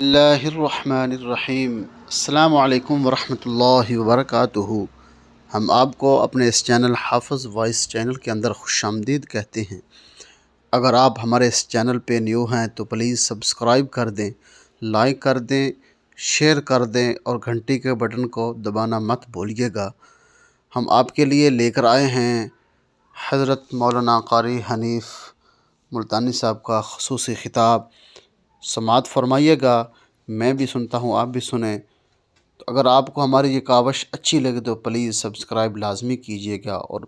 اللہ الرحمن الرحیم۔ السلام علیکم ورحمۃ اللہ وبرکاتہ۔ ہم آپ کو اپنے اس چینل حافظ وائس چینل کے اندر خوش آمدید کہتے ہیں۔ اگر آپ ہمارے اس چینل پہ نیو ہیں تو پلیز سبسکرائب کر دیں، لائک کر دیں، شیئر کر دیں اور گھنٹی کے بٹن کو دبانا مت بھولیے گا۔ ہم آپ کے لیے لے کر آئے ہیں حضرت مولانا قاری حنیف ملتانی صاحب کا خصوصی خطاب۔ سماعت فرمائیے گا، میں بھی سنتا ہوں، آپ بھی سنیں۔ تو اگر آپ کو ہماری یہ کاوش اچھی لگے تو پلیز سبسکرائب لازمی کیجیے گا اور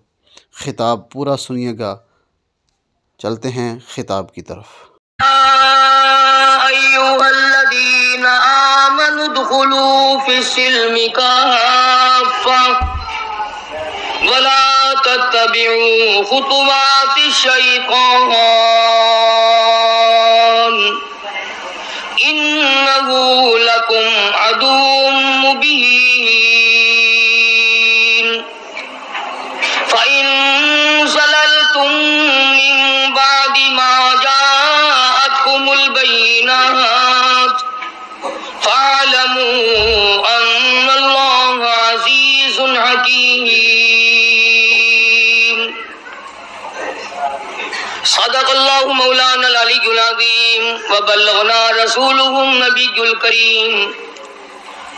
خطاب پورا سنیے گا۔ چلتے ہیں خطاب کی طرف۔ أيها الذين آمنوا ادخلوا في السلم كافة ولا تتبعوا خطوات الشيطان إنه لكم عدو مبين فإن زللتم من بعد ما جاءتكم البينات فاعلموا أن الله عزيز حكيم صدق الله مولانا العلي العظيم وبلغنا رسوله النبي الكريم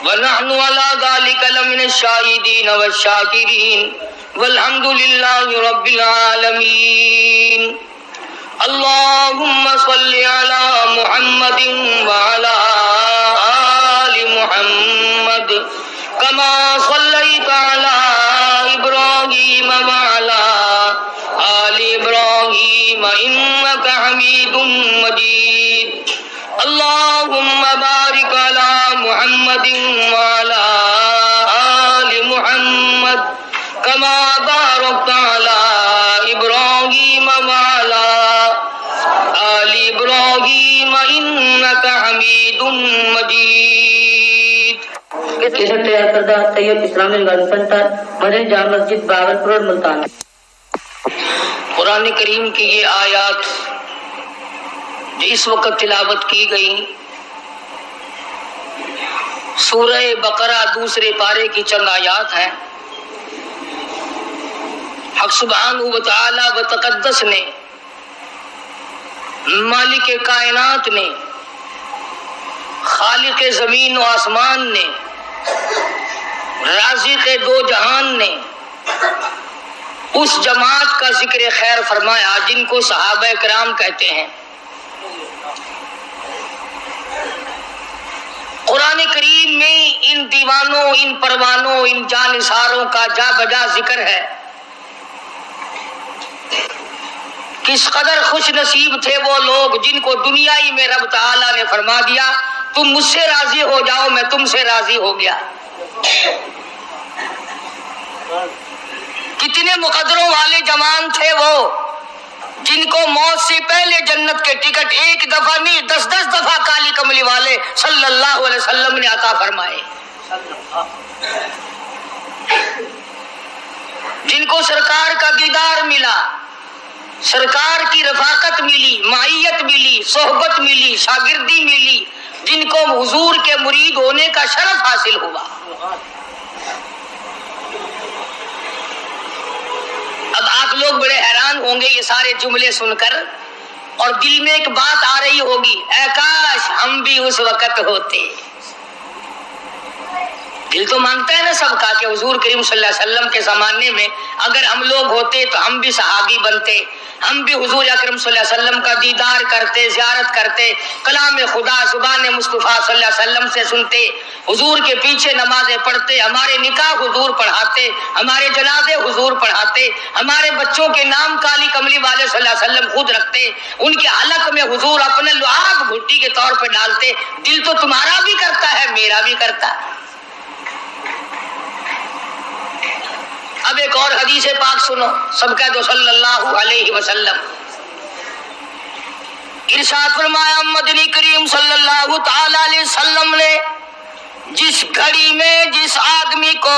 ونحن على ذلك لمن الشاهدين والشاكرين والحمد لله رب العالمين اللهم صل على محمد وعلى آل محمد كما صليت على إبراهيم وعلى آل إبراهيم إنك حميد مجيد اللهم بارك على محمد وعلى آل محمد كما باركت على إبراهيم وعلى آل إبراهيم إنك حميد مجيد۔ کیسٹ تیار کردہ طیب اسلامی ریکارڈنگ سینٹر مدنی جامع مسجد باولپور روڈ ملتان۔ قرآن کریم کی یہ آیات جو اس وقت تلاوت کی گئی سورہ بقرہ دوسرے پارے کی چند آیات ہیں۔ حق سبحانہ و تعالی و تقدس نے، مالک کائنات نے، خالق زمین و آسمان نے، رازق دو جہان نے اس جماعت کا ذکر خیر فرمایا جن کو صحابہ کرام کہتے ہیں۔ قرآن کریم میں ان دیوانوں، ان پروانوں، ان جانثاروں کا جا بجا ذکر ہے۔ کس قدر خوش نصیب تھے وہ لوگ جن کو دنیائی میں رب تعالیٰ نے فرما دیا تم مجھ سے راضی ہو جاؤ، میں تم سے راضی ہو گیا۔ کتنے مقدروں والے جوان تھے وہ جن کو موت سے پہلے جنت کے ٹکٹ ایک دفعہ نہیں 10 دفعہ کالی کملی والے صلی اللہ علیہ وسلم نے عطا فرمائے، جن کو سرکار کا دیدار ملا، سرکار کی رفاقت ملی، معیت ملی، صحبت ملی، شاگردی ملی، جن کو حضور کے مرید ہونے کا شرف حاصل ہوا۔ اب آپ لوگ بڑے حیران ہوں گے یہ سارے جملے سن کر، اور دل میں ایک بات آ رہی ہوگی، اے کاش ہم بھی اس وقت ہوتے۔ دل تو مانگتا ہے نا سب کا کہ حضور کریم صلی اللہ علیہ وسلم کے زمانے میں اگر ہم لوگ ہوتے تو ہم بھی صحابی بنتے، ہم بھی حضور اکرم صلی اللہ علیہ وسلم کا دیدار کرتے، زیارت کرتے، کلام خدا زبان مصطفیٰ صلی اللہ علیہ وسلم سے سنتے، حضور کے پیچھے نمازیں پڑھتے، ہمارے نکاح حضور پڑھاتے، ہمارے جنازے حضور پڑھاتے، ہمارے بچوں کے نام کالی کملی والے صلی اللہ علیہ وسلم خود رکھتے، ان کے حلق میں حضور اپنے لعاب گھٹی کے طور پہ ڈالتے۔ دل تو تمہارا بھی کرتا ہے، میرا بھی کرتا ہے۔ اب ایک اور حدیث پاک سنو، سب کہہ دو صلی اللہ علیہ وسلم۔ ارشاد فرمایا مدنی کریم صلی اللہ تعالی علیہ وسلم نے جس گھڑی میں جس آدمی کو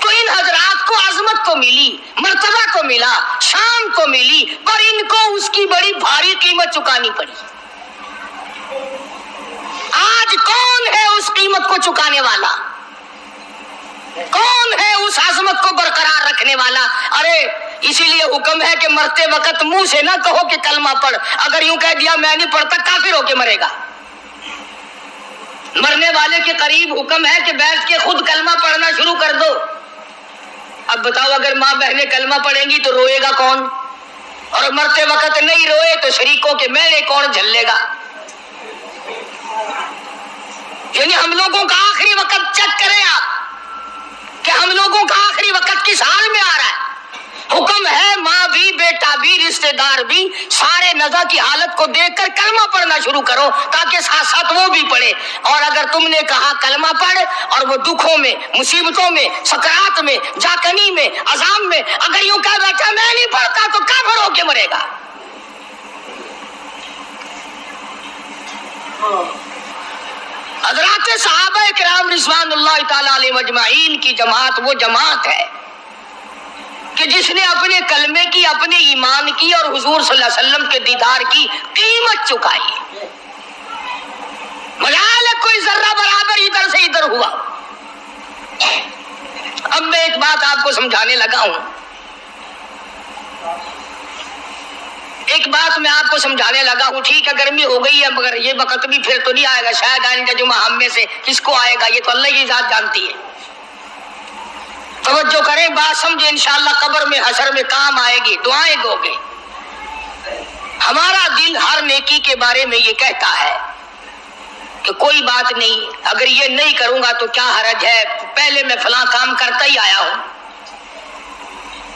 تو ان حضرات کو عظمت تو ملی، مرتبہ تو ملا، شان تو ملی، پر ان کو اس کی بڑی بھاری قیمت چکانی پڑی۔ آج کون ہے اس قیمت کو چکانے والا؟ کون ہے اس عظمت کو برقرار رکھنے والا؟ ارے اسی لیے حکم ہے کہ مرتے وقت منہ سے نہ کہو کہ کلمہ پڑھ، اگر یوں کہہ دیا میں نہیں پڑھتا کافر ہو کے مرے گا۔ مرنے والے کے قریب حکم ہے کہ بیٹھ کے خود کلمہ پڑھنا شروع کر دو۔ اب بتاؤ اگر ماں بہنیں کلمہ پڑھیں گی تو روئے گا کون؟ اور مرتے وقت نہیں روئے تو شریکوں کے میلے کون جھلے گا؟ یعنی ہم لوگوں کا آخری وقت چیک کریں آپ کہ ہم لوگوں کا آخری وقت کس حال میں آ رہا ہے۔ حکم ہے ماں بھی، بیٹا بھی، رشتہ دار بھی، سارے نزا کی حالت کو دیکھ کر کلمہ پڑھنا شروع کرو تاکہ ساتھ ساتھ وہ بھی پڑھے۔ اور اگر تم نے کہا کلمہ پڑھ اور وہ دکھوں میں، مصیبتوں میں، سکرات میں، جاکنی میں، عذاب میں اگر یوں کہہ بیٹھا میں نہیں پڑھتا تو کافر ہو کے مرے گا۔ حضرات صحابہ کرام رضوان اللہ تعالی علیہم اجمعین کی جماعت وہ جماعت ہے کہ جس نے اپنے کلمے کی، اپنے ایمان کی اور حضور صلی اللہ علیہ وسلم کے دیدار کی قیمت چکائی۔ مجال کوئی ذرہ برابر ادھر سے ادھر ہوا۔ اب میں ایک بات آپ کو سمجھانے لگا ہوں، ایک بات میں آپ کو سمجھانے لگا ہوں۔ ٹھیک ہے گرمی ہو گئی ہے مگر یہ وقت بھی پھر تو نہیں آئے گا، شاید آئندہ جمعہ ہم میں سے کس کو آئے گا یہ تو اللہ کی ذات جانتی ہے۔ توجہ کریں، بات سمجھیں، انشاءاللہ قبر میں حشر میں کام آئے گی، دعائیں دو گے۔ ہمارا دل ہر نیکی کے بارے میں یہ کہتا ہے کہ کوئی بات نہیں، اگر یہ نہیں کروں گا تو کیا حرج ہے، پہلے میں فلاں کام کرتا ہی آیا ہوں۔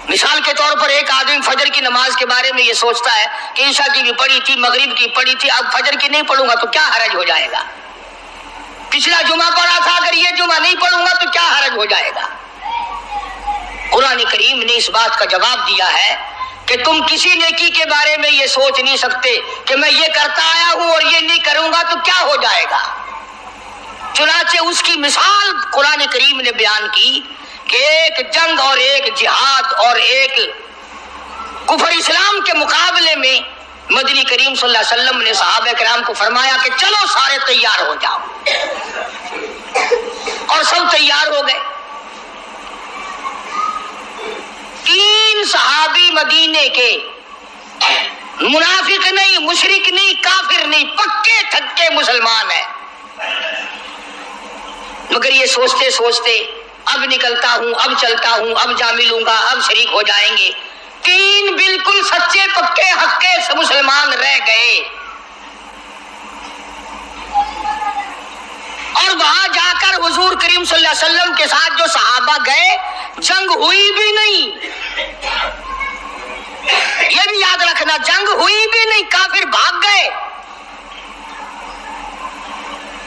مثال کے طور پر ایک آدمی فجر کی نماز کے بارے میں یہ سوچتا ہے کہ عشاء کی بھی پڑھی تھی، مغرب کی پڑھی تھی، اب فجر کی نہیں پڑھوں گا تو کیا حرج ہو جائے گا، پچھلا جمعہ پڑھا تھا اگر یہ جمعہ نہیں پڑھوں گا تو کیا حرج ہو جائے گا۔ قرآن کریم نے اس بات کا جواب دیا ہے کہ تم کسی نیکی کے بارے میں یہ سوچ نہیں سکتے کہ میں یہ کرتا آیا ہوں اور یہ نہیں کروں گا تو کیا ہو جائے گا۔ چنانچہ اس کی مثال قرآن کریم نے بیان کی کہ ایک جنگ اور ایک جہاد اور ایک کفر اسلام کے مقابلے میں مدنی کریم صلی اللہ علیہ وسلم نے صحابہ کرام کو فرمایا کہ چلو سارے تیار ہو جاؤ، اور سب تیار ہو گئے۔ 3 صحابی مدینے کے، منافق نہیں، مشرک نہیں، کافر نہیں، پکے تھکے مسلمان ہیں، مگر یہ سوچتے سوچتے اب نکلتا ہوں، اب چلتا ہوں، اب جا ملوں گا، اب شریک ہو جائیں گے۔ 3 بالکل سچے پکے حقے سے مسلمان رہ گئے، اور وہاں جا کر حضور کریم صلی اللہ علیہ وسلم کے ساتھ جو صحابہ گئے جنگ ہوئی بھی نہیں، یہ بھی یاد رکھنا، جنگ ہوئی بھی نہیں، کافر بھاگ گئے۔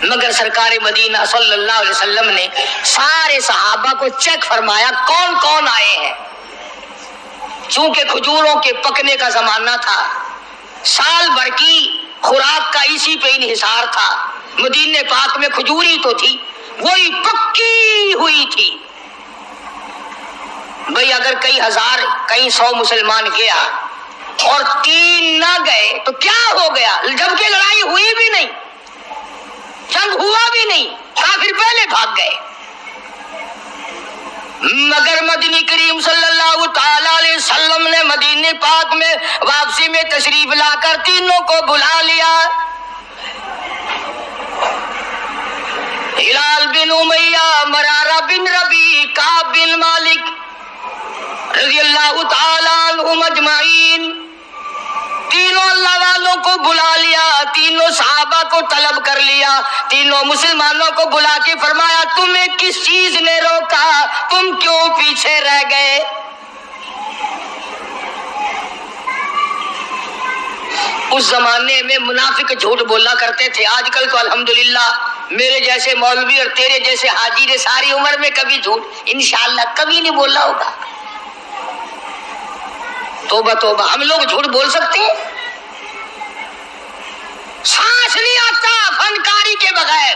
مگر سرکار مدینہ صلی اللہ علیہ وسلم نے سارے صحابہ کو چیک فرمایا کون کون آئے ہیں۔ چونکہ کھجوروں کے پکنے کا زمانہ تھا، سال بھر کی خوراک کا اسی پہ انحصار تھا، مدینے پاک میں کھجوری تو تھی، وہی پکی ہوئی تھی۔ بھئی اگر کئی ہزار کئی 100 مسلمان گیا اور 3 نہ گئے تو کیا ہو گیا، جبکہ لڑائی ہوئی بھی نہیں، جنگ ہوا بھی نہیں، کافر پہلے بھاگ گئے۔ مگر مدنی کریم صلی اللہ تعالی علیہ وسلم نے مدینے پاک میں واپسی میں تشریف لا کر تینوں کو بلا لیا۔ ہلال بن امیہ، مرارہ بن ربیع، کعب بن مالک رضی اللہ تعالی عنہم اجمعین، تینوں اللہ والوں کو بلا لیا، تینوں صحابہ کو طلب کر لیا، تینوں مسلمانوں کو بلا کے فرمایا تمہیں کس چیز نے روکا، تم کیوں پیچھے رہ گئے؟ اس زمانے میں منافق جھوٹ بولا کرتے تھے، آج کل تو الحمدللہ میرے جیسے مولوی اور تیرے جیسے حاجی نے ساری عمر میں کبھی جھوٹ انشاءاللہ کبھی نہیں بولا ہوگا۔ توبہ توبہ، ہم لوگ جھوٹ بول سکتے ہیں؟ سانس نہیں آتا فنکاری کے بغیر۔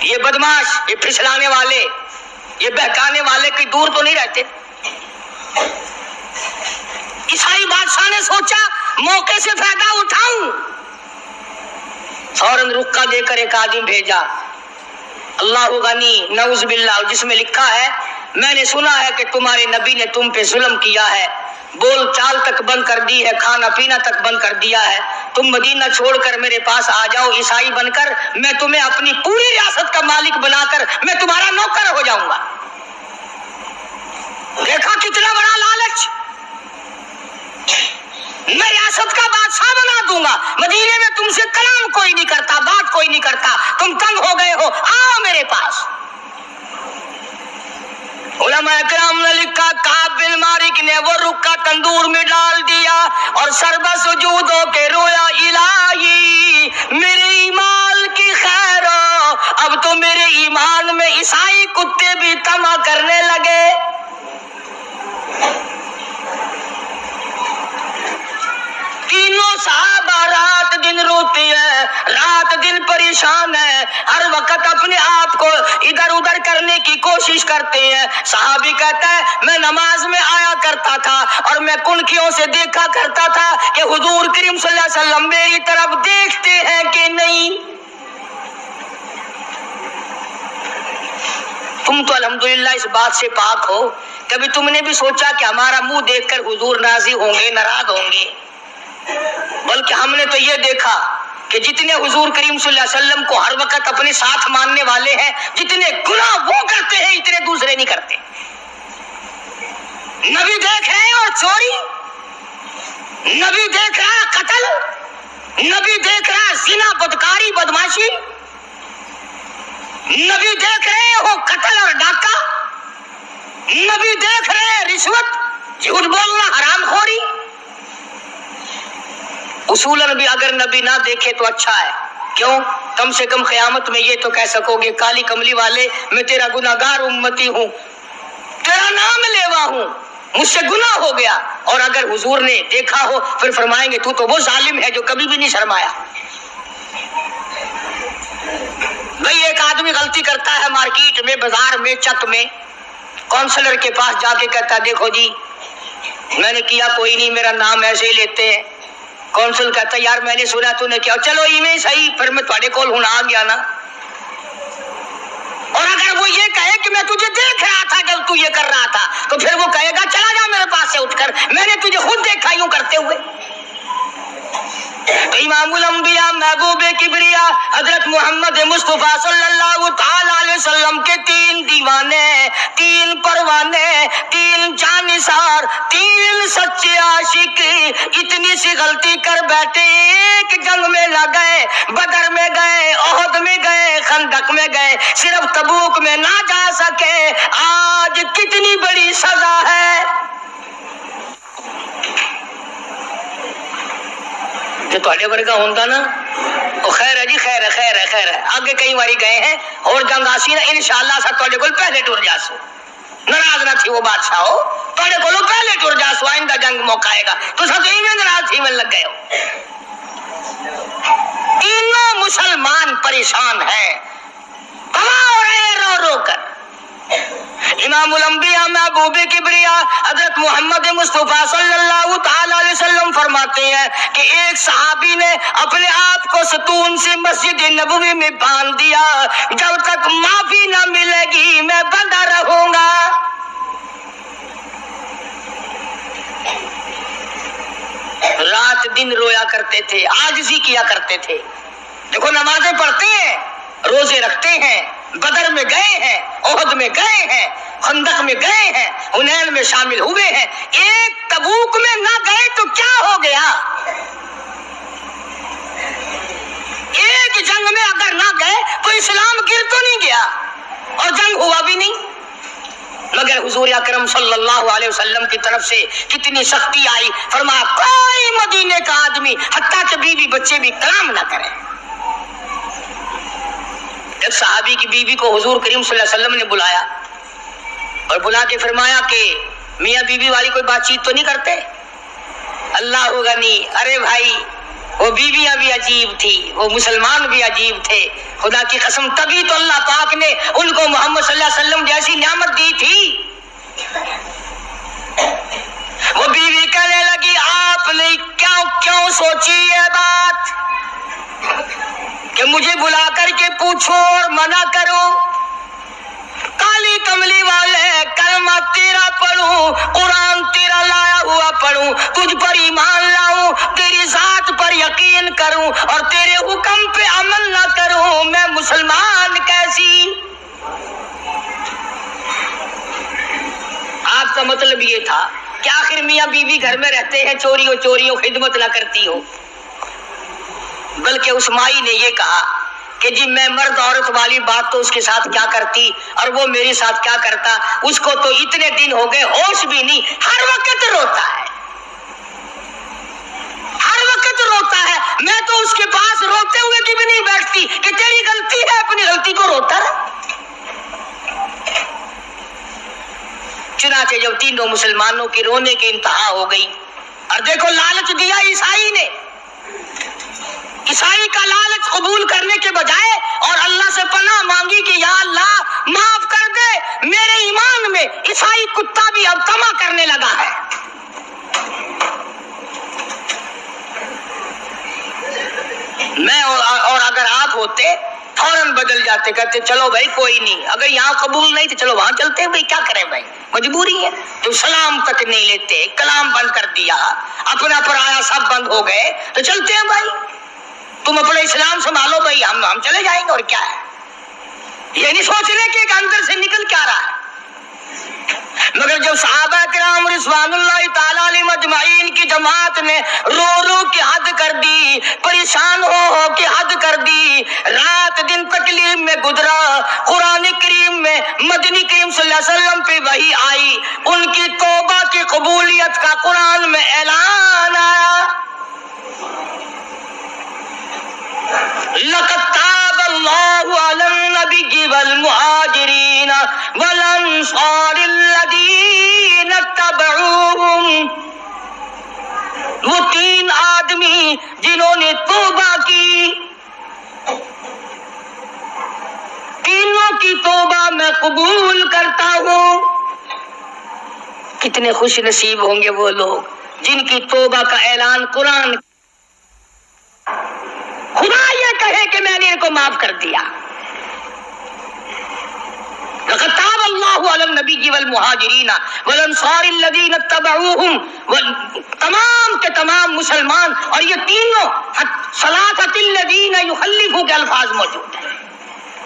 یہ بدماش، یہ پھسلانے والے، یہ بہکانے والے کوئی دور تو نہیں رہتے۔ عیسائی بادشاہ نے سوچا موقع سے فائدہ اٹھاؤں، فوراً رکا دے کر ایک آدمی بھیجا، اللہ غنی نعوذ باللہ، جس میں لکھا ہے میں نے سنا ہے کہ تمہارے نبی نے تم پہ ظلم کیا ہے، بول چال تک بند کر دی ہے، کھانا پینا تک بند کر دیا ہے، تم مدینہ چھوڑ کر میرے پاس آ جاؤ عیسائی بن کر، میں تمہیں اپنی پوری ریاست کا مالک بنا کر میں تمہارا نوکر ہو جاؤں گا۔ دیکھا کتنا بڑا لالچ، میں ریاست کا بادشاہ بنا دوں گا، مدینے میں تم سے کلام کوئی نہیں کرتا، بات کوئی نہیں کرتا، تم تنگ ہو گئے ہو، آؤ میرے پاس۔ علماء کرام نے لکھا کعب بن مالک نے وہ رکا تندور میں ڈال دیا اور سربہ سجود ہو کے رویا، الہی میرے ایمان کی خیر ہو، اب تو میرے ایمان میں عیسائی کتے بھی طمع کرنے لگے۔ تینوں صحابہ رات دن روتی ہے، رات دن پریشان ہے، ہر وقت اپنے آپ کو ادھر ادھر کرنے کی کوشش کرتے ہیں۔ صحابی کہتا ہے میں نماز میں آیا کرتا تھا اور میں کنکھیوں سے دیکھا کرتا تھا کہ حضور کریم صلی اللہ علیہ وسلم میری طرف دیکھتے ہیں کہ نہیں۔ تم تو الحمدللہ اس بات سے پاک ہو، کبھی تم نے بھی سوچا کہ ہمارا منہ دیکھ کر حضور راضی ہوں گے، ناراض ہوں گے؟ بلکہ ہم نے تو یہ دیکھا کہ جتنے حضور کریم صلی اللہ علیہ وسلم کو ہر وقت اپنے ساتھ ماننے والے ہیں، جتنے گناہ وہ کرتے ہیں اتنے دوسرے نہیں کرتے۔ نبی دیکھ رہے ہیں اور چوری، نبی دیکھ رہا ہے قتل، نبی دیکھ رہا ہے زنا، بدکاری، بدماشی، نبی دیکھ رہے ہو قتل اور ڈاکہ، نبی دیکھ رہے ہیں رشوت، جھوٹ بولنا، حرام خوری۔ اصولاً بھی اگر نبی نہ دیکھے تو اچھا ہے، کیوں؟ کم سے کم قیامت میں یہ تو کہہ سکو گے کالی کملی والے میں تیرا گناہگار امتی ہوں، تیرا نام لیوا ہوں، مجھ سے گناہ ہو گیا۔ اور اگر حضور نے دیکھا ہو پھر فرمائیں گے تو وہ ظالم ہے جو کبھی بھی نہیں شرمایا۔ بھئی ایک آدمی غلطی کرتا ہے مارکیٹ میں، بازار میں، چک میں، کونسلر کے پاس جا کے کہتا ہے دیکھو جی میں نے کیا کوئی نہیں، میرا نام ایسے ہی لیتے ہیں۔ کونسل کہتا ہے یار میں نے سنا تو نے کیا، چلو ایویں صحیح، پھر میں تھوڑے کول ہوں آ گیا نا۔ اور اگر وہ یہ کہے کہ میں تجھے دیکھ رہا تھا جب تو یہ کر رہا تھا، تو پھر وہ کہے گا چلا جا میرے پاس سے اٹھ کر، میں نے تجھے خود دیکھا یوں کرتے ہوئے۔ تو امام الانبیاء محبوب کبریا حضرت محمد مصطفیٰ صلی اللہ تعالی علیہ وسلم کے تین دیوانے، تین پروانے، تین جانثار، تین سچے عاشق اتنی سی غلطی کر بیٹھے، ایک جنگ میں نہ گئے، بدر میں گئے، احد میں گئے، خندق میں گئے، صرف تبوک میں نہ جا سکے، آج کتنی بڑی سزا ہے۔ جو تھوڑے ورگا ہوتا نا وہ خیر ہے جی، خیر ہے، خیر ہے، خیر ہے، آگے کئی باری گئے ہیں اور جنگ آسی نا انشاءاللہ سا تھوڑے کو پہلے ٹر جاسو، ناراض نہ تھی وہ بادشاہ ہو، تھوڑے کو پہلے ٹر جاسو، آئندہ جنگ موقع آئے گا، تو سب تو میں ناراض تھی میں لگ گئے ہو۔ تینوں مسلمان پریشان ہیں، تباہ ہو رہے ہیں رو رو کر۔ امام الانبیاء محبوب کبریا حضرت محمد مصطفیٰ صلی اللہ تعالی علیہ وسلم فرماتے ہیں کہ ایک صحابی نے اپنے آپ کو ستون سے مسجد نبوی میں باندھ دیا، جب تک معافی نہ ملے گی میں بندہ رہوں گا۔ رات دن رویا کرتے تھے، عاجزی کیا کرتے تھے۔ دیکھو نمازیں پڑھتے ہیں، روزے رکھتے ہیں، بدر میں گئے ہیں، احد میں گئے ہیں، خندق میں گئے ہیں، حنین میں شامل ہوئے ہیں، ایک تبوک میں نہ گئے تو کیا ہو گیا؟ ایک جنگ میں اگر نہ گئے تو اسلام گر تو نہیں گیا اور جنگ ہوا بھی نہیں، مگر حضور اکرم صلی اللہ علیہ وسلم کی طرف سے کتنی سختی آئی، فرمایا کوئی مدینے کا آدمی حتیٰ کہ بیوی بچے بھی کلام نہ کرے۔ ایک صحابی کی بیوی کو حضور کریم صلی اللہ علیہ وسلم نے بلایا اور بلا کے فرمایا کہ میاں بیوی والی کوئی بات چیت تو نہیں کرتے؟ اللہ ہوگا نہیں، ارے بھائی وہ بیویاں بھی عجیب تھی، وہ مسلمان بھی عجیب تھے. خدا کی قسم تبھی تو اللہ پاک نے ان کو محمد صلی اللہ علیہ وسلم جیسی نعمت دی تھی. وہ بیوی کہنے لگی آپ نے کیوں سوچی یہ بات کہ مجھے بلا کر کے پوچھو اور منع کرو؟ کالی کملی والے کلمہ تیرا پڑھوں، قرآن تیرا لایا ہوا پڑھوں، تجھ پر ایمان لاؤں، تیری ذات پر یقین کروں اور تیرے حکم پہ عمل نہ کروں، میں مسلمان کیسی؟ آپ کا مطلب یہ تھا کہ آخر میاں بیوی گھر میں رہتے ہیں، چوریوں خدمت نہ کرتی ہو. بلکہ اس مائی نے یہ کہا کہ جی میں مرد عورت والی بات تو اس کے ساتھ کیا کرتی اور وہ میرے ساتھ کیا کرتا، اس کو تو اتنے دن ہو گئے ہوش بھی نہیں، ہر وقت روتا ہے، ہر وقت روتا ہے. میں تو اس کے پاس روتے ہوئے بھی نہیں بیٹھتی کہ تیری غلطی ہے، اپنی غلطی کو روتا رہا. چنانچہ جب تینوں مسلمانوں کی رونے کی انتہا ہو گئی، اور دیکھو لالچ دیا عیسائی نے، عیسائی کا لالچ قبول کرنے کے بجائے اور اللہ سے پناہ مانگی کہ یا اللہ معاف کر دے، میرے ایمان میں عیسائی کتا بھی اب طمع کرنے لگا ہے. میں اور اگر آپ ہوتے فوراً بدل جاتے، کہتے چلو بھائی کوئی نہیں، اگر یہاں قبول نہیں تو چلو وہاں چلتے ہیں، بھائی کیا کریں بھائی، مجبوری ہے. تو سلام تک نہیں لیتے، کلام بند کر دیا، اپنا پرایا سب بند ہو گئے، تو چلتے ہیں بھائی، تم اپنے اسلام سنبھالو بھائی، ہم چلے جائیں گے. اور کیا ہے، یہ نہیں سوچنے کہ اندر سے نکل کیا رہا ہے. مگر جب صحابہ کرام رضوان اللہ تعالی علیہم اجمعین کی جماعت نے رو کے حد کر دی، پریشان ہو کے حد کر دی، رات دن تکلیف میں گزرا، قرآن کریم میں مدنی کریم صلی اللہ علیہ وسلم پہ وحی آئی، ان کی توبہ کی قبولیت کا قرآن میں اعلان آیا. لقد تاب اللہ علی النبی والمہاجرین والانصار الذین اتبعوہم. وہ تین آدمی جنہوں نے توبہ کی، تینوں کی توبہ میں قبول کرتا ہوں. کتنے خوش نصیب ہوں گے وہ لوگ جن کی توبہ کا اعلان قرآن، خدا یہ کہے کہ میں نے ان کو معاف کر دیا. لقد تاب اللہ علی النبی والمہاجرین والانصار الذین اتبعوہم، تمام کے تمام مسلمان، اور یہ تینوں ثلاثۃ الذین یخلفوا کے الفاظ موجود ہیں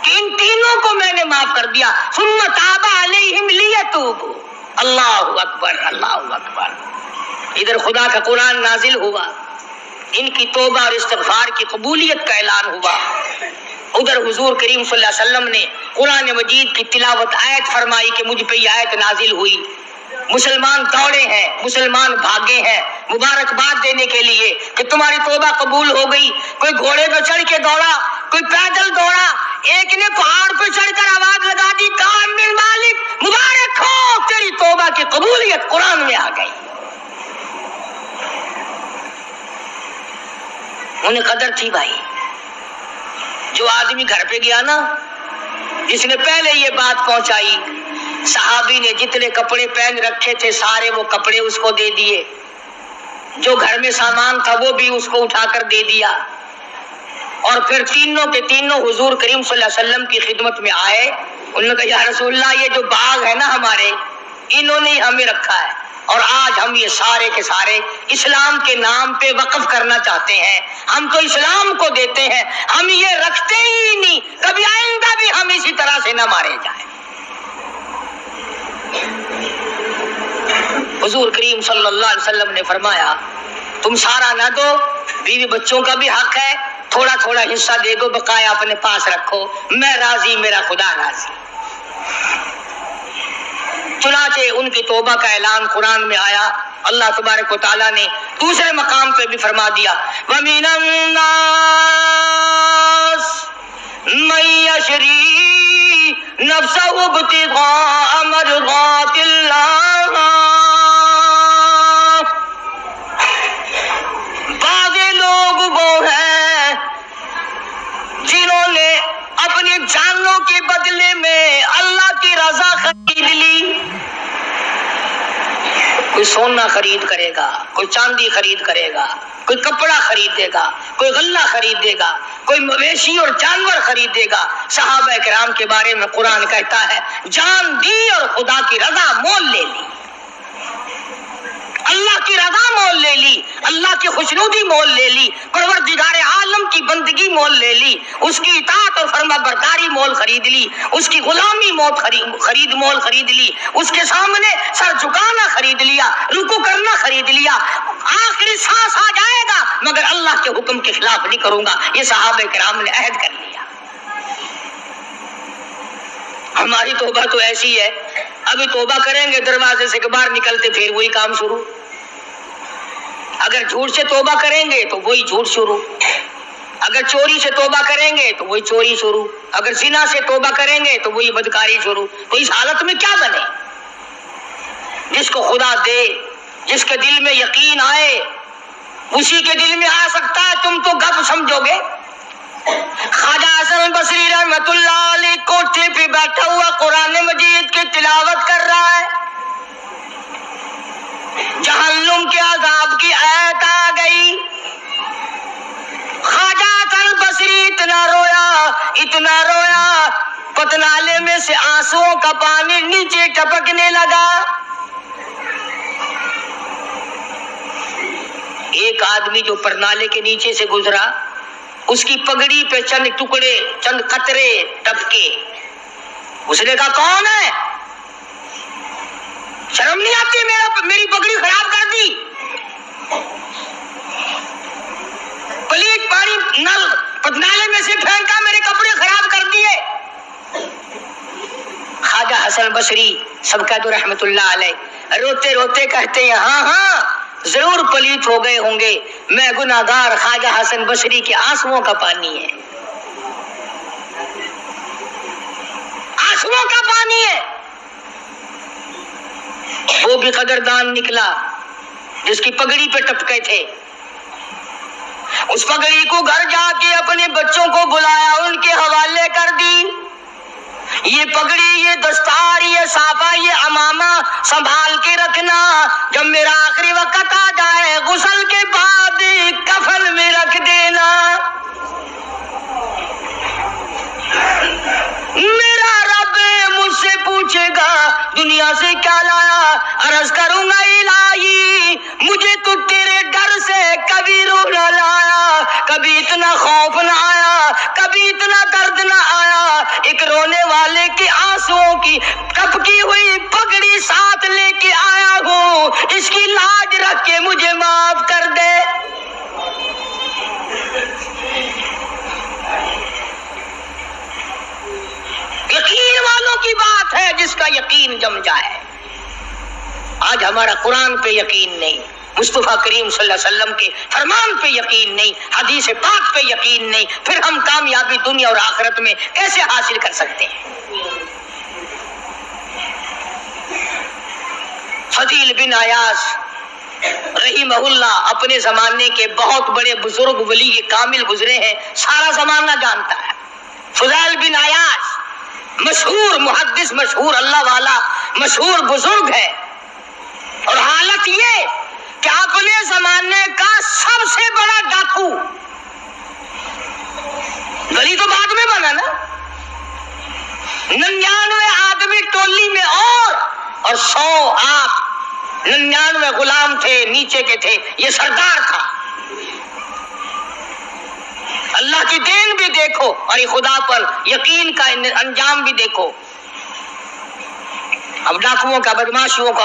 کہ ان تینوں کو میں نے معاف کر دیا. ثم تاب علیہم لیتوبوا. اللہ اکبر، اللہ اکبر. ادھر خدا کا قرآن نازل ہوا، ان کی توبہ اور استغفار کی قبولیت کا اعلان ہوا. ادھر حضور کریم صلی اللہ علیہ وسلم نے قرآن مجید کی تلاوت آیت فرمائی کہ مجھ پہ یہ آیت نازل ہوئی. مسلمان دوڑے ہیں، مسلمان بھاگے ہیں مبارکباد دینے کے لیے کہ تمہاری توبہ قبول ہو گئی. کوئی گھوڑے پہ چڑھ کے دوڑا، کوئی پیدل دوڑا، ایک نے پہاڑ پہ چڑھ کر آواز لگا دی کعب بن مالک مبارک ہو، تیری توبہ کی قبولیت قرآن میں آ گئی. انہیں قدر تھی بھائی. جو آدمی گھر پہ گیا نا، جس نے پہلے یہ بات پہنچائی، صحابی نے جتنے کپڑے پہن رکھے تھے سارے وہ کپڑے اس کو دے دیے، جو گھر میں سامان تھا وہ بھی اس کو اٹھا کر دے دیا. اور پھر تینوں کے تینوں حضور کریم صلی اللہ علیہ وسلم کی خدمت میں آئے. انہوں نے کہا یا رسول اللہ، یہ جو باغ ہے نا ہمارے، انہوں نے ہمیں رکھا ہے اور آج ہم یہ سارے کے سارے اسلام کے نام پہ وقف کرنا چاہتے ہیں. ہم تو اسلام کو دیتے ہیں، ہم یہ رکھتے ہی نہیں، کبھی آئندہ بھی ہم اسی طرح سے نہ مارے جائیں. حضور کریم صلی اللہ علیہ وسلم نے فرمایا تم سارا نہ دو، بیوی بچوں کا بھی حق ہے، تھوڑا تھوڑا حصہ دے دو، بقایا اپنے پاس رکھو، میں راضی، میرا خدا راضی. چنانچہ ان کی توبہ کا اعلان قرآن میں آیا. اللہ تبارک و تعالیٰ نے دوسرے مقام پہ بھی فرما دیا وَمِنَ النَّاسِ مَن يَشْرِي نَفْسَهُ ابْتِغَاءَ مَرْضَاتِ اللَّهِ. بعض لوگ وہ کے بدلے میں اللہ کی رضا خرید لی. کوئی سونا خرید کرے گا، کوئی چاندی خرید کرے گا، کوئی کپڑا خریدے گا، کوئی غلہ خریدے گا، کوئی مویشی اور جانور خریدے گا. صحابہ کرام کے بارے میں قرآن کہتا ہے جان دی اور خدا کی رضا مول لے لی. اللہ کی رضا مول لے لی، اللہ کی خوشنودی مول لے لی، پروردگار عالم کی بندگی مول لے لی، اس کی اطاعت اور فرما برداری مول خرید لی، اس کی غلامی مول خرید لی، اس کے سامنے سر جھکانا خرید لیا، رکوع کرنا خرید لیا. آخری سانس آ جائے گا مگر اللہ کے حکم کے خلاف نہیں کروں گا، یہ صحابہ کرام نے عہد کر لیا. ہماری توبہ تو ایسی ہے، ابھی توبہ کریں گے دروازے سے باہر نکلتے پھر وہی کام شروع. اگر جھوٹ سے توبہ کریں گے تو وہی جھوٹ شروع، اگر چوری سے توبہ کریں گے تو وہی چوری شروع، اگر زنا سے توبہ کریں گے تو وہی بدکاری شروع. تو اس حالت میں کیا بنے؟ جس کو خدا دے، جس کے دل میں یقین آئے اسی کے دل میں آ سکتا ہے، تم تو گپ سمجھو گے. خواجہ حسن بصری رحمت اللہ علیہ کوٹھے پہ بیٹھا ہوا قرآن مجید کی تلاوت کر رہا ہے، جہنم کے عذاب کی آیت آ گئی. خواجہ حسن بصری اتنا رویا پتنالے میں سے آنسوؤں کا پانی نیچے ٹپکنے لگا. ایک آدمی جو پرنالے کے نیچے سے گزرا، اس کی پگڑی پہ چند قطرے ٹپکے. اس نے کہا کون ہے؟ شرم نہیں آتی؟ میری پگڑی خراب کر دی، پلیت پانی نل پتنالے میں سے پھینکا، میرے کپڑے خراب کر دیے. خواجہ حسن بصری سبقت رحمت اللہ علیہ روتے روتے کہتے ہیں ہاں ضرور پلیت ہو گئے ہوں گے، میں گناہگار خواجہ حسن بصری کے آنسوؤں کا پانی ہے، آنسوؤں کا پانی ہے. وہ بھی قدردان نکلا جس کی پگڑی پہ ٹپکے تھے. اس پگڑی کو گھر جا کے اپنے بچوں کو بلایا، ان کے حوالے کر دی. یہ پگڑی، یہ دستار، یہ صافہ، یہ عمامہ سنبھال کے رکھنا، جب میرا آخری وقت آ جائے غسل کے بعد کفن میں رکھ دینا. میرا رب مجھ سے پوچھے گا دنیا سے کیا لایا، عرض کروں گا الہی مجھے تو تیرے ڈر سے کبھی روح نہ لایا، کبھی اتنا خوف نہ آیا، کبھی اتنا درد نہ آیا. ایک رونے والے کے آنسوؤں کی ٹپکی ہوئی پگڑی ساتھ لے کے آیا ہوں، اس کی لاج رکھ کے مجھے معاف کر دے. یقین والوں کی بات ہے جس کا یقین جم جائے. آج ہمارا قرآن پہ یقین نہیں، مصطفیٰ کریم صلی اللہ علیہ وسلم کے فرمان پہ یقین نہیں، حدیث پاک پہ یقین نہیں، پھر ہم کامیابی دنیا اور آخرت میں کیسے حاصل کر سکتے ہیں؟ فضیل بن عیاض رحمہ اللہ اپنے زمانے کے بہت بڑے بزرگ ولی کامل گزرے ہیں، سارا زمانہ جانتا ہے. فضیل بن عیاض مشہور محدث، مشہور اللہ والا، مشہور بزرگ ہے، اور حالت یہ کہ اپنے زمانے کا سب سے بڑا ڈاکو. گلی تو بعد میں بنا نا، 99 آدمی ٹولی میں اور 100 آپ، 99 غلام تھے نیچے کے تھے، یہ سردار تھا. اللہ کی دین بھی دیکھو اور یہ خدا پر یقین کا انجام بھی دیکھو. اب ڈاکوؤں کا، بدماشوں کا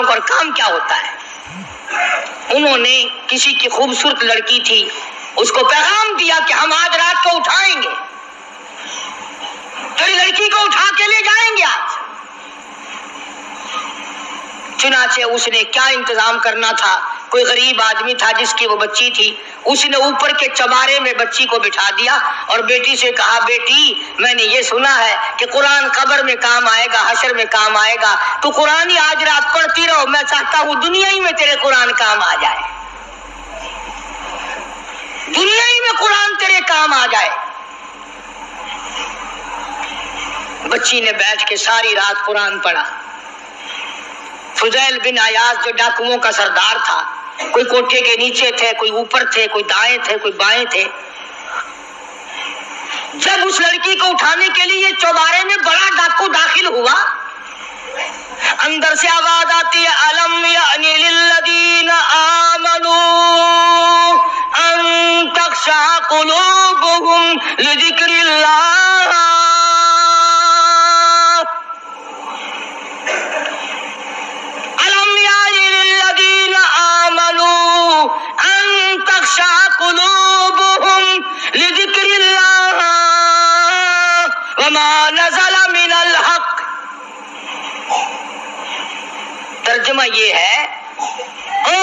اور کام کیا ہوتا ہے؟ انہوں نے کسی کی خوبصورت لڑکی تھی، اس کو پیغام دیا کہ ہم آج رات کو اٹھائیں گے، تیری لڑکی کو اٹھا کے لے جائیں گے آج. چنانچہ اس نے کیا انتظام کرنا تھا، کوئی غریب آدمی تھا جس کی وہ بچی تھی، اس نے اوپر کے چبارے میں بچی کو بٹھا دیا اور بیٹی سے کہا بیٹی میں نے یہ سنا ہے کہ قرآن قبر میں کام آئے گا، حشر میں کام آئے گا، تو قرآن ہی آج رات پڑھتی رہو، میں چاہتا ہوں دنیا ہی میں تیرے قرآن کام آ جائے، دنیا ہی میں قرآن تیرے کام آ جائے. بچی نے بیٹھ کے ساری رات قرآن پڑھا۔ فضیل بن عیاض جو ڈاکوؤں کا سردار تھا، کوئی کوٹھے کے نیچے تھے، کوئی اوپر تھے، کوئی دائیں تھے، کوئی بائیں تھے، جب اس لڑکی کو اٹھانے کے لیے چوبارے میں بڑا ڈاکو داخل ہوا، اندر سے آواز آتی ہے الم یعنی للذین آمنوا ان تخشع قلوبهم لذکر اللہ، الم یعنی للذین آمنوا ان تخشع قلوبهم لذکر اللہ وما نزل من الحق۔ ترجمہ یہ ہے، او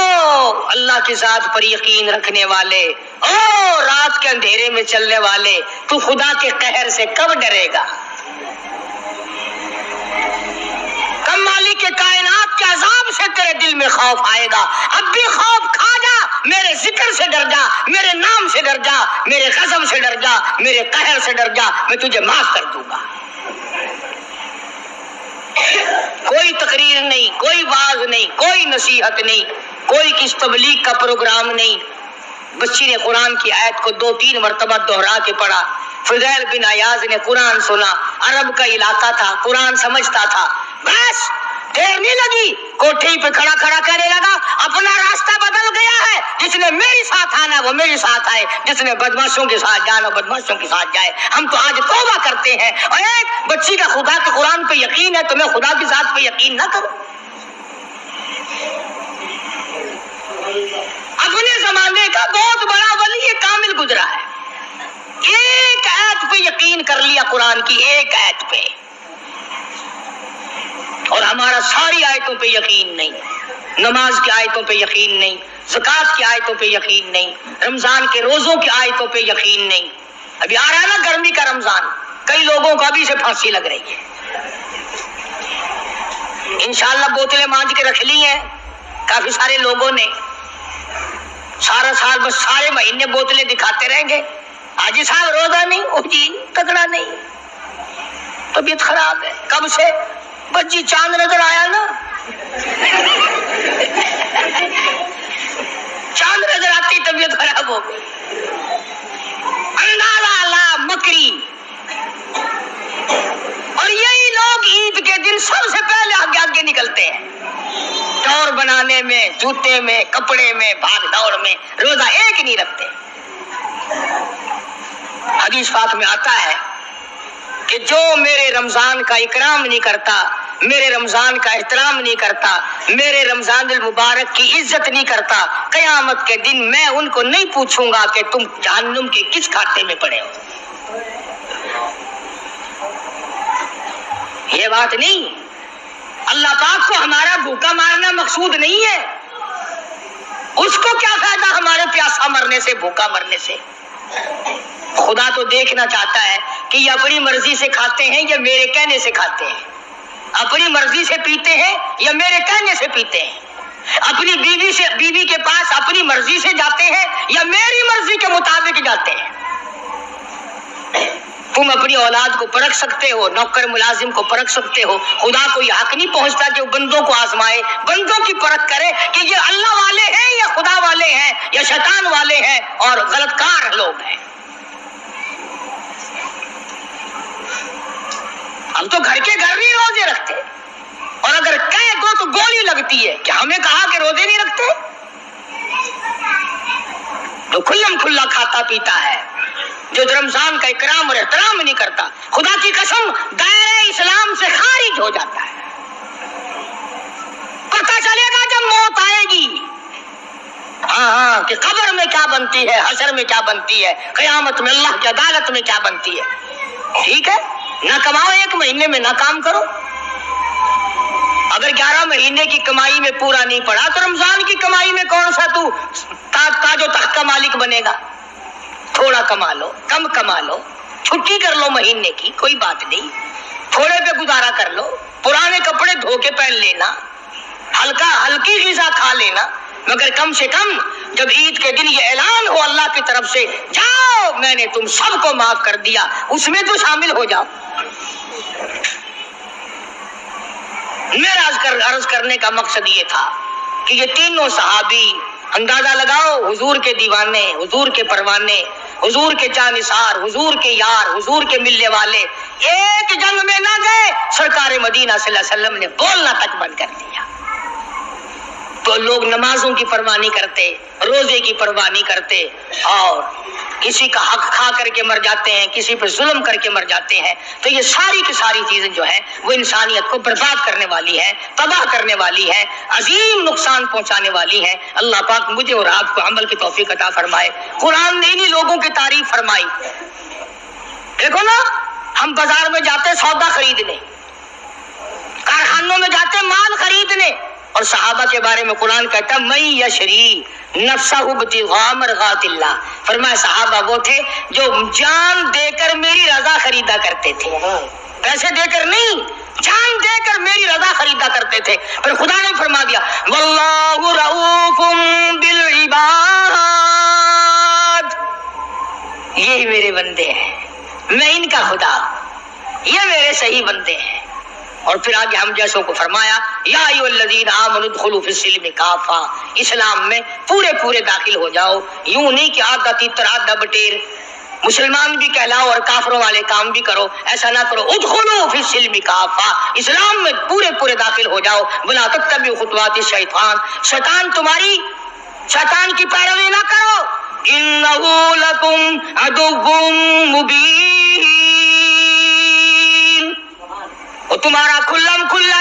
اللہ کی ذات پر یقین رکھنے والے، او رات کے اندھیرے میں چلنے والے، تو خدا کے قہر سے کب ڈرے گا؟ کب مالک کے کائنات کے عذاب سے تیرے دل میں خوف آئے گا؟ اب بھی خوف کھا جا، میرے ذکر سے ڈر جا، میرے نام سے ڈر جا، میرے غضب سے ڈر جا، میرے قہر سے ڈر جا، میں تجھے معاف کر دوں گا۔ کوئی تقریر نہیں، کوئی واعظ نہیں، کوئی نصیحت نہیں، کوئی کس تبلیغ کا پروگرام نہیں۔ بچی نے قرآن کی آیت کو 2-3 مرتبہ دوہرا کے پڑھا۔ فضیل بن عیاض نے قرآن سنا، عرب کا علاقہ تھا، قرآن سمجھتا تھا، بس دیر نہیں لگی، کوٹھے پہ کھڑا کھڑا کہنے لگا اپنا راستہ بدل گیا ہے، جس نے میرے ساتھ آنا وہ میرے ساتھ آئے، جس نے بدماشوں کے ساتھ جانا بدماشوں کے ساتھ جائے۔ ہم تو آج توبہ کرتے ہیں، اور ایک بچی کا خدا کے قرآن پہ یقین ہے تو میں خدا کی ذات پہ یقین نہ کروں؟ اپنے زمانے کا بہت بڑا ولی کامل گزرا ہے، ایک آیت پہ یقین کر لیا، قرآن کی ایک آیت پہ، اور ہمارا ساری آیتوں پہ یقین نہیں، نماز کی آیتوں پہ یقین نہیں، زکوٰۃ کی آیتوں پہ یقین نہیں، رمضان کے روزوں کی آیتوں پہ یقین نہیں۔ ابھی آ رہا ہے نا گرمی کا رمضان، کئی لوگوں کو ابھی سے پھانسی لگ رہی ہے۔ انشاءاللہ بوتلیں مانج کے رکھ لی ہیں کافی سارے لوگوں نے، سارا سال بس سارے مہینے بوتلیں دکھاتے رہیں گے، حاجی صاحب روزہ نہیں، او جی تگڑا نہیں، طبیعت خراب ہے، کب سے؟ بس جی چاند نظر آیا نا، چاند نظر آتی طبیعت خراب ہو گئی۔ اندازہ لا مکری، اور یہی لوگ عید کے دن سب سے پہلے آگے آگے نکلتے ہیں، ٹور بنانے میں، جوتے میں، کپڑے میں، بھاگ دوڑ میں، روزہ ایک نہیں رکھتے۔ حدیث پاک میں آتا ہے کہ جو میرے رمضان کا اکرام نہیں کرتا، میرے رمضان کا احترام نہیں کرتا، میرے رمضان المبارک کی عزت نہیں کرتا، قیامت کے دن میں ان کو نہیں پوچھوں گا کہ تم جہنم کے کس کھاتے میں پڑے ہو۔ یہ بات نہیں، اللہ پاک کو ہمارا بھوکا مارنا مقصود نہیں ہے، اس کو کیا فائدہ ہمارے پیاسا مرنے سے، بھوکا مرنے سے؟ خدا تو دیکھنا چاہتا ہے کہ یہ اپنی مرضی سے کھاتے ہیں یا میرے کہنے سے کھاتے ہیں، اپنی مرضی سے پیتے ہیں یا میرے کہنے سے پیتے ہیں، اپنی بیوی کے پاس اپنی مرضی سے جاتے ہیں یا میری مرضی کے مطابق جاتے ہیں۔ تم اپنی اولاد کو پرکھ سکتے ہو، نوکر ملازم کو پرکھ سکتے ہو، خدا کو یہ حق نہیں پہنچتا کہ وہ بندوں کو آزمائے، بندوں کی پرکھ کرے کہ یہ اللہ والے ہیں یا خدا والے ہیں یا شیطان والے ہیں اور غلط کار لوگ ہیں۔ ہم تو گھر کے گھر نہیں روزے رکھتے، اور اگر کہہ دو تو گولی لگتی ہے کہ ہمیں کہا کہ روزے نہیں رکھتے۔ جو کھلم کھلا کھاتا پیتا ہے، جو رمضان کا اکرام اور احترام نہیں کرتا، خدا کی قسم دائرہ اسلام سے خارج ہو جاتا ہے۔ پتہ چلے گا جب موت آئے گی، ہاں کہ قبر میں کیا بنتی ہے، حشر میں کیا بنتی ہے، قیامت میں اللہ کی عدالت میں کیا بنتی ہے۔ ٹھیک ہے، نہ کماؤ، ایک مہینے میں نہ کام کرو، اگر 11 مہینے کی کمائی میں پورا نہیں پڑا تو رمضان کی کمائی میں کون سا تو تاج و تخت کا مالک بنے گا؟ تھوڑا کما لو، کم کما لو، چھٹی کر لو مہینے کی، کوئی بات نہیں، تھوڑے پہ گزارا کر لو، پرانے کپڑے دھو کے پہن لینا، ہلکی غذا کھا لینا، مگر کم سے کم جب عید کے دن یہ اعلان ہو اللہ کی طرف سے جاؤ میں نے تم سب کو معاف کر دیا، اس میں تو شامل ہو جاؤ۔ میرا عرض کرنے کا مقصد یہ تھا کہ یہ تینوں صحابی، اندازہ لگاؤ، حضور کے دیوانے، حضور کے پروانے، حضور کے جانثار، حضور کے یار، حضور کے ملنے والے، ایک جنگ میں نہ گئے، سرکار مدینہ صلی اللہ علیہ وسلم نے بولنا تک بند کر دیا۔ تو لوگ نمازوں کی پرواہ نہیں کرتے، روزے کی پرواہ نہیں کرتے، اور کسی کا حق کھا کر کے مر جاتے ہیں، کسی پر ظلم کر کے مر جاتے ہیں۔ تو یہ ساری کی ساری چیزیں جو ہیں وہ انسانیت کو برباد کرنے والی ہیں، تباہ کرنے والی ہیں، عظیم نقصان پہنچانے والی ہیں۔ اللہ پاک مجھے اور آپ کو عمل کی توفیق عطا فرمائے۔ قرآن نے انہی لوگوں کی تعریف فرمائی۔ دیکھو نا، ہم بازار میں جاتے سودا خریدنے، کارخانوں میں جاتے مال خریدنے، اور صحابہ کے بارے میں قرآن کہتا ہے من یشری نفسہ ابتغاء مرضات اللہ، فرمایا صحابہ وہ تھے جو جان دے کر میری رضا خریدا کرتے تھے، پیسے دے کر نہیں، جان دے کر میری رضا خریدا کرتے تھے۔ پھر خدا نے فرما دیا واللہ رؤوف بالعباد، یہی میرے بندے ہیں، میں ان کا خدا، یہ میرے صحیح بندے ہیں۔ اور پھر آگے ہم جیسوں کو فرمایا یا ایھا الذین آمنوا ادخلوا فی السلم کافہ، اسلام میں پورے داخل ہو جاؤ، یوں نہیں کہ آدھا تیتر آدھا بٹیر، مسلمان بھی کہلاؤ اور کافروں والے کام بھی کرو، ایسا نہ کرو۔ ادخلوا فی السلم کافہ، اسلام میں پورے داخل ہو جاؤ۔ ولا تتبعوا خطوات الشیطان، شیطان کی پیروی نہ کرو، انہ لکم عدو مبین، وہ تمہارا کھلا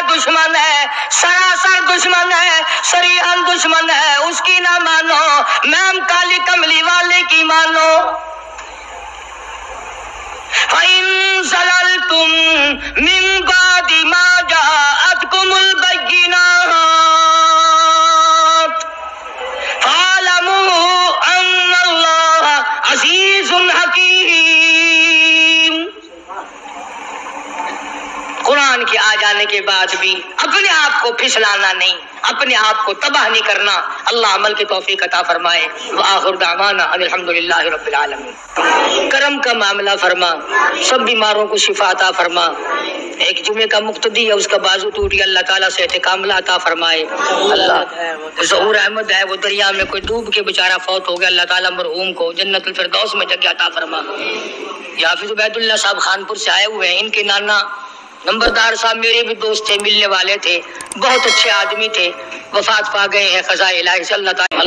دشمن ہے، سراسر دشمن ہے، صریحاً دشمن ہے، اس کی نہ مانو، میم کالی کملی والے کی مانو۔ فَإِن زَلَلْتُم مِّن بَعْدِ مَا جَاءَتْكُمُ الْبَيِّنَاتُ فَاعْلَمُوا أَنَّ اللَّهَ عَزِيزٌ حَكِيمٌ۔ قرآن کے آ جانے کے بعد بھی اپنے آپ کو پھسلانا نہیں، اپنے آپ کو تباہ نہیں کرنا۔ اللہ عمل کی توفیق عطا فرمائے۔ وآخر دعوانا ان الحمدللہ رب العالمین۔ کرم کا معاملہ فرما، سب بیماروں کو شفا عطا فرما۔ ایک جمعے کا مقتدی ہے، اس کا بازو ٹوٹ گیا، اللہ تعالیٰ سے اعتکام عطا فرمائے۔ اللہ ظہور احمد ہے، وہ دریا میں کوئی ڈوب کے بیچارہ فوت ہو گیا، اللہ تعالیٰ مرحوم کو جنت الفردوس میں جگہ عطا فرما۔ یہ حافظ عبید اللہ صاحب خانپور سے آئے ہوئے ہیں، ان کے نانا نمبردار صاحب میرے بھی دوست تھے، ملنے والے تھے، بہت اچھے آدمی تھے، وفات پا گئے ہیں قضاء الہی سے۔ اللہ تعالیٰ